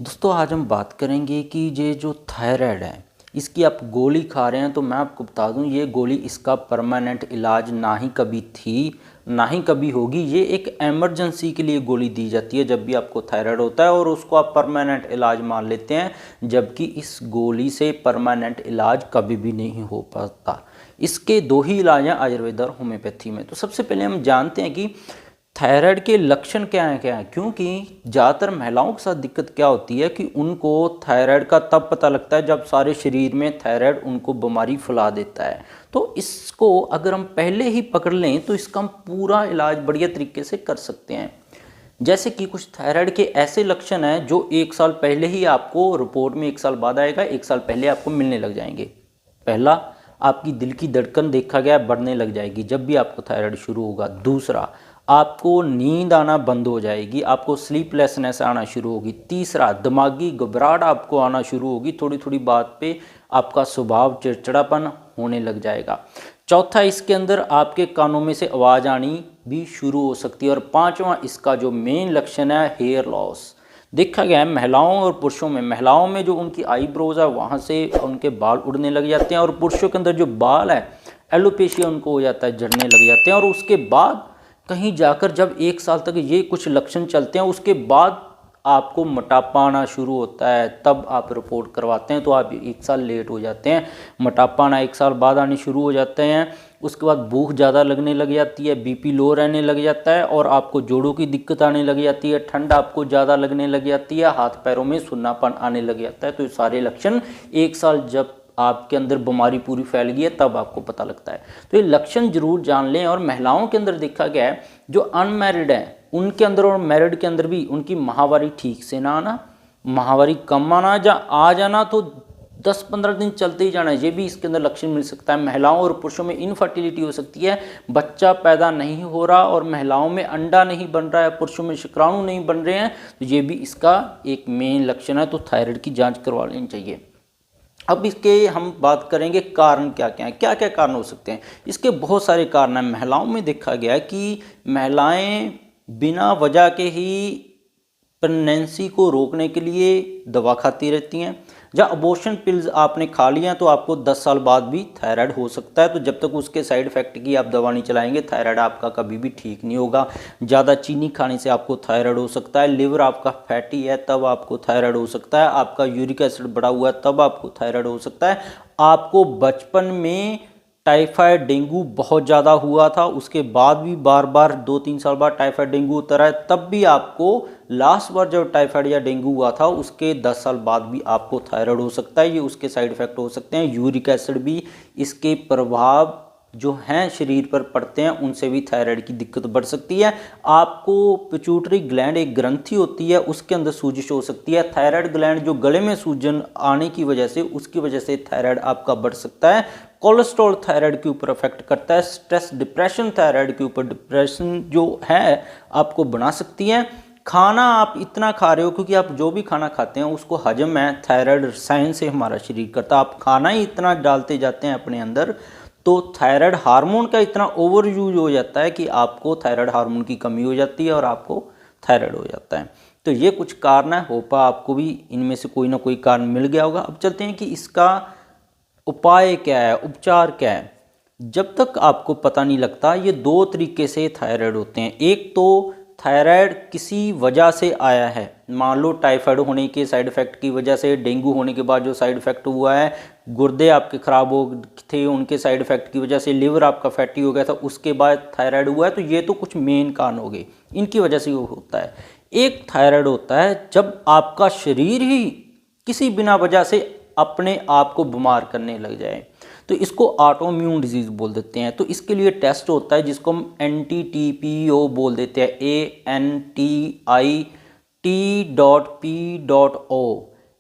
दोस्तों आज हम बात करेंगे कि ये जो थायराइड है इसकी आप गोली खा रहे हैं तो मैं आपको बता दूं ये गोली इसका परमानेंट इलाज ना ही कभी थी ना ही कभी होगी। ये एक इमरजेंसी के लिए गोली दी जाती है जब भी आपको थायराइड होता है और उसको आप परमानेंट इलाज मान लेते हैं, जबकि इस गोली से परमानेंट इलाज कभी भी नहीं हो पाता। इसके दो ही इलाज हैं आयुर्वेद और होम्योपैथी में। तो सबसे पहले हम जानते हैं कि थायराइड के लक्षण क्या हैं क्योंकि ज़्यादातर महिलाओं के साथ दिक्कत क्या होती है कि उनको थायराइड का तब पता लगता है जब सारे शरीर में थायराइड उनको बीमारी फैला देता है। तो इसको अगर हम पहले ही पकड़ लें तो इसका हम पूरा इलाज बढ़िया तरीके से कर सकते हैं। जैसे कि कुछ थायराइड के ऐसे लक्षण हैं जो 1 साल पहले ही आपको रिपोर्ट में 1 साल बाद आएगा, 1 साल पहले आपको मिलने लग जाएंगे। पहला, आपकी दिल की धड़कन देखा गया बढ़ने लग जाएगी जब भी आपको थायराइड शुरू होगा। दूसरा, आपको नींद आना बंद हो जाएगी, आपको स्लीपलेसनेस आना शुरू होगी। तीसरा, दिमागी घबराहट आपको आना शुरू होगी, थोड़ी थोड़ी बात पे आपका स्वभाव चिड़चिड़ापन होने लग जाएगा। चौथा, इसके अंदर आपके कानों में से आवाज़ आनी भी शुरू हो सकती है। और पांचवा, इसका जो मेन लक्षण है हेयर लॉस। देखा गया है महिलाओं और पुरुषों में, महिलाओं में जो उनकी आईब्रोज है वहाँ से उनके बाल उड़ने लग जाते हैं और पुरुषों के अंदर जो बाल है एलोपेशिया उनको हो जाता है, झड़ने लग जाते हैं। और उसके बाद कहीं जाकर जब 1 साल तक ये कुछ लक्षण चलते हैं उसके बाद आपको मोटापा आना शुरू होता है, तब आप रिपोर्ट करवाते हैं तो आप 1 साल लेट हो जाते हैं। मोटापा आना 1 साल बाद आने शुरू हो जाते हैं। उसके बाद भूख ज़्यादा लगने लग जाती है, बीपी लो रहने लग जाता है और आपको जोड़ों की दिक्कत आने लग जाती है, ठंड आपको ज़्यादा लगने लग जाती है, हाथ पैरों में सुन्नापन आने लग जाता है। तो ये सारे लक्षण 1 साल जब आपके अंदर बीमारी पूरी फैल गई है तब आपको पता लगता है। तो ये लक्षण जरूर जान लें। और महिलाओं के अंदर देखा गया है जो अनमैरिड है उनके अंदर और मैरिड के अंदर भी उनकी माहवारी ठीक से ना आना, माहवारी कम आना या आ जाना तो 10-15 दिन चलते ही जाना, ये भी इसके अंदर लक्षण मिल सकता है। महिलाओं और पुरुषों में इनफर्टिलिटी हो सकती है, बच्चा पैदा नहीं हो रहा और महिलाओं में अंडा नहीं बन रहा है, पुरुषों में शुक्राणु नहीं बन रहे हैं, तो ये भी इसका एक मेन लक्षण है। तो थायराइड की जांच करवा लेनी चाहिए। अब इसके हम बात करेंगे कारण क्या क्या हैं, क्या क्या कारण हो सकते हैं। इसके बहुत सारे कारण हैं। महिलाओं में देखा गया कि महिलाएं बिना वजह के ही प्रेगनेंसी को रोकने के लिए दवा खाती रहती हैं, या अबॉर्शन पिल्स आपने खा लिया तो आपको 10 साल बाद भी थायराइड हो सकता है। तो जब तक उसके साइड इफेक्ट की आप दवा नहीं चलाएंगे थायराइड आपका कभी भी ठीक नहीं होगा। ज़्यादा चीनी खाने से आपको थायराइड हो सकता है, लिवर आपका फैटी है तब आपको थायराइड हो सकता है, आपका यूरिक एसिड बढ़ा हुआ है तब आपको थायराइड हो सकता है, आपको बचपन में टाइफाइड डेंगू बहुत ज़्यादा हुआ था उसके बाद भी बार बार 2-3 साल बाद टाइफाइड डेंगू होता रहा है तब भी आपको, लास्ट बार जब टाइफाइड या डेंगू हुआ था उसके 10 साल बाद भी आपको थायराइड हो सकता है। ये उसके साइड इफेक्ट हो सकते हैं। यूरिक एसिड भी इसके प्रभाव जो हैं शरीर पर पड़ते हैं उनसे भी थायराइड की दिक्कत बढ़ सकती है। आपको पिट्यूटरी ग्लैंड एक ग्रंथि होती है उसके अंदर सूजश हो सकती है। थायराइड ग्लैंड जो गले में सूजन आने की वजह से उसकी वजह से थायराइड आपका बढ़ सकता है। कोलेस्ट्रॉल थायराइड के ऊपर अफेक्ट करता है। स्ट्रेस डिप्रेशन थायराइड के ऊपर, डिप्रेशन जो है आपको बना सकती है। खाना आप इतना खा रहे हो क्योंकि आप जो भी खाना खाते हैं उसको हजम है थायराइड रसायन से हमारा शरीर करता है, आप खाना ही इतना डालते जाते हैं अपने अंदर तो थायराइड हार्मोन का इतना ओवर यूज हो जाता है कि आपको थायराइड हार्मोन की कमी हो जाती है और आपको थायराइड हो जाता है। तो ये कुछ कारण है, होपा आपको भी इनमें से कोई ना कोई कारण मिल गया होगा। अब चलते हैं कि इसका उपाय क्या है, उपचार क्या है। जब तक आपको पता नहीं लगता, ये दो तरीके से थायराइड होते हैं। एक तो थायराइड किसी वजह से आया है, मान लो टाइफाइड होने के साइड इफेक्ट की वजह से, डेंगू होने के बाद जो साइड इफेक्ट हुआ है, गुर्दे आपके खराब हो थे उनके साइड इफेक्ट की वजह से, लिवर आपका फैटी हो गया था उसके बाद थायराइड हुआ है, तो ये तो कुछ मेन कारण हो गए, इनकी वजह से वो होता है। एक थायराइड होता है जब आपका शरीर ही किसी बिना वजह से अपने आप को बीमार करने लग जाए, तो इसको ऑटोइम्यून डिजीज बोल देते हैं। तो इसके लिए टेस्ट होता है जिसको हम NTTPO बोल देते हैं, ANTIT.P.O,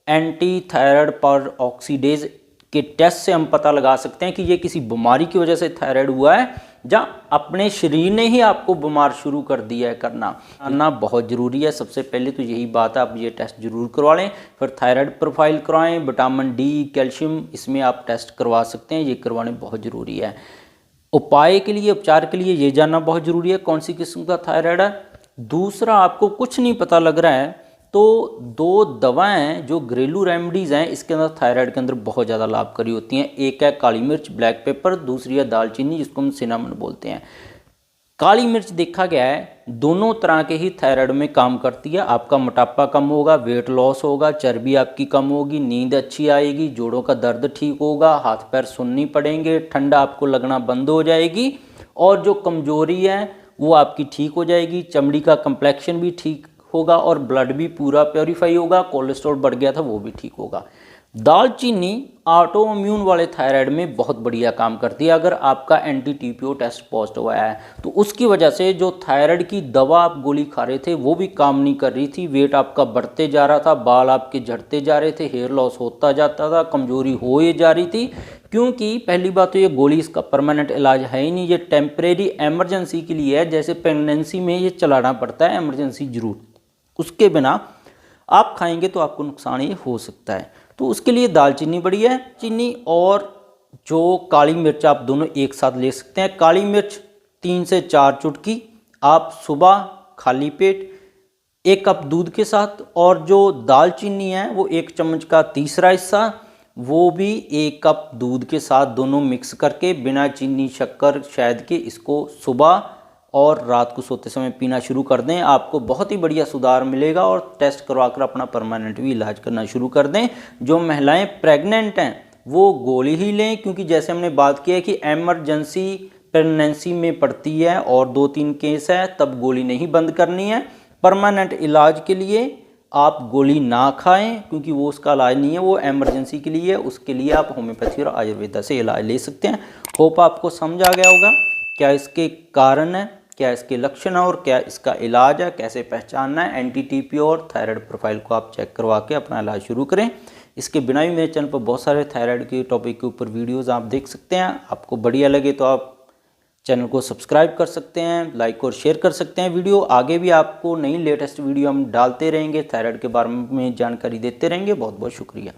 एंटी थायराइड पर ऑक्सीडेज के टेस्ट से हम पता लगा सकते हैं कि ये किसी बीमारी की वजह से थायराइड हुआ है या अपने शरीर ने ही आपको बीमार शुरू कर दिया है। करना बहुत ज़रूरी है। सबसे पहले तो यही बात है, आप ये टेस्ट जरूर करवा लें। फिर थायराइड प्रोफाइल करवाएं, विटामिन डी, कैल्शियम, इसमें आप टेस्ट करवा सकते हैं, ये करवाने बहुत ज़रूरी है। उपाय के लिए, उपचार के लिए ये जानना बहुत ज़रूरी है कौन सी किस्म का थायराइड है। दूसरा, आपको कुछ नहीं पता लग रहा है तो 2 दवाएं जो घरेलू रेमेडीज़ हैं इसके अंदर थायराइड के अंदर बहुत ज़्यादा लाभकारी होती हैं। एक है काली मिर्च ब्लैक पेपर, दूसरी है दालचीनी जिसको हम सिनामन बोलते हैं। काली मिर्च देखा गया है दोनों तरह के ही थायराइड में काम करती है। आपका मोटापा कम होगा, वेट लॉस होगा, चर्बी आपकी कम होगी, नींद अच्छी आएगी, जोड़ों का दर्द ठीक होगा, हाथ पैर सुन्नी पड़ेंगे, ठंडा आपको लगना बंद हो जाएगी और जो कमजोरी है वो आपकी ठीक हो जाएगी, चमड़ी का कंप्लेक्शन भी ठीक होगा और ब्लड भी पूरा प्योरीफाई होगा, कोलेस्ट्रॉल बढ़ गया था वो भी ठीक होगा। दालचीनी ऑटो इम्यून वाले थायराइड में बहुत बढ़िया काम करती है। अगर आपका एंटी टीपीओ टेस्ट पॉजिटिव आया है तो उसकी वजह से जो थायराइड की दवा आप गोली खा रहे थे वो भी काम नहीं कर रही थी, वेट आपका बढ़ते जा रहा था, बाल आपके झड़ते जा रहे थे, हेयर लॉस होता जाता था, कमजोरी हो ही जा रही थी। क्योंकि पहली बात तो ये गोली इसका परमानेंट इलाज है ही नहीं, ये टेम्परेरी एमरजेंसी के लिए है। जैसे प्रेगनेंसी में ये चलाना पड़ता है एमरजेंसी जरूर, उसके बिना आप खाएंगे तो आपको नुकसान ये हो सकता है। तो उसके लिए दालचीनी बढ़िया है। चीनी और जो काली मिर्च आप दोनों एक साथ ले सकते हैं। काली मिर्च 3 से 4 चुटकी आप सुबह खाली पेट 1 कप दूध के साथ, और जो दालचीनी है वो 1 चम्मच का तीसरा हिस्सा वो भी 1 कप दूध के साथ दोनों मिक्स करके बिना चीनी शक्कर शहद के इसको सुबह और रात को सोते समय पीना शुरू कर दें। आपको बहुत ही बढ़िया सुधार मिलेगा और टेस्ट करवा कर अपना परमानेंट भी इलाज करना शुरू कर दें। जो महिलाएं प्रेग्नेंट हैं वो गोली ही लें, क्योंकि जैसे हमने बात की है कि एमरजेंसी प्रेगनेंसी में पड़ती है और 2-3 केस है तब गोली नहीं बंद करनी है। परमानेंट इलाज के लिए आप गोली ना खाएं क्योंकि वो उसका इलाज नहीं है, वो इमरजेंसी के लिए है। उसके लिए आप होम्योपैथी और आयुर्वेदा से इलाज ले सकते हैं। होप आपको समझ आ गया होगा क्या इसके कारण है, क्या इसके लक्षण है और क्या इसका इलाज है, कैसे पहचानना है। एंटी टीपीओ और थायराइड प्रोफाइल को आप चेक करवा के अपना इलाज शुरू करें। इसके बिना भी मेरे चैनल पर बहुत सारे थायराइड के टॉपिक के ऊपर वीडियोस आप देख सकते हैं। आपको बढ़िया लगे तो आप चैनल को सब्सक्राइब कर सकते हैं, लाइक और शेयर कर सकते हैं वीडियो। आगे भी आपको नई लेटेस्ट वीडियो हम डालते रहेंगे, थायराइड के बारे में जानकारी देते रहेंगे। बहुत बहुत शुक्रिया।